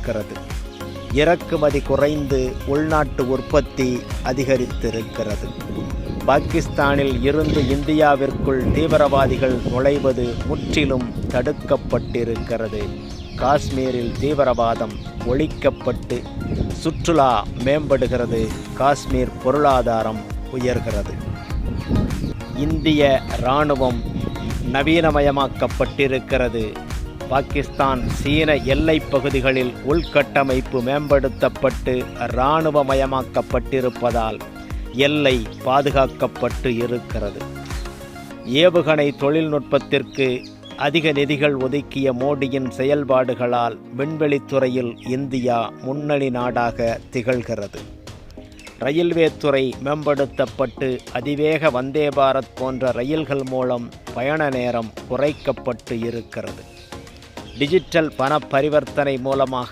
இருக்கிறது. இறக்குமதி குறைந்து உள்நாட்டு உற்பத்தி அதிகரித்திருக்கிறது. பாகிஸ்தானில் இருந்து இந்தியாவிற்குள் தீவிரவாதிகள் நுழைவது முற்றிலும் தடுக்கப்பட்டிருக்கிறது. காஷ்மீரில் தீவிரவாதம் ஒழிக்கப்பட்டு சுற்றுலா மேம்படுகிறது. காஷ்மீர் பொருளாதாரம் உயர்கிறது. இந்திய இராணுவம் நவீனமயமாக்கப்பட்டிருக்கிறது. பாகிஸ்தான் சீன எல்லைப் பகுதிகளில் உள்கட்டமைப்பு மேம்படுத்தப்பட்டு இராணுவமயமாக்கப்பட்டிருப்பதால் எல்லை பாதுகாக்கப்பட்டு இருக்கிறது. ஏவுகணை தொழில்நுட்பத்திற்கு அதிக நிதிகள் ஒதுக்கிய மோடியின் செயல்பாடுகளால் விண்வெளித்துறையில் இந்தியா முன்னணி நாடாக திகழ்கிறது. ரயில்வே துறை மேம்படுத்தப்பட்டு அதிவேக வந்தே பாரத் போன்ற ரயில்கள் மூலம் பயண நேரம் குறைக்கப்பட்டு இருக்கிறது. டிஜிட்டல் பண பரிவர்த்தனை மூலமாக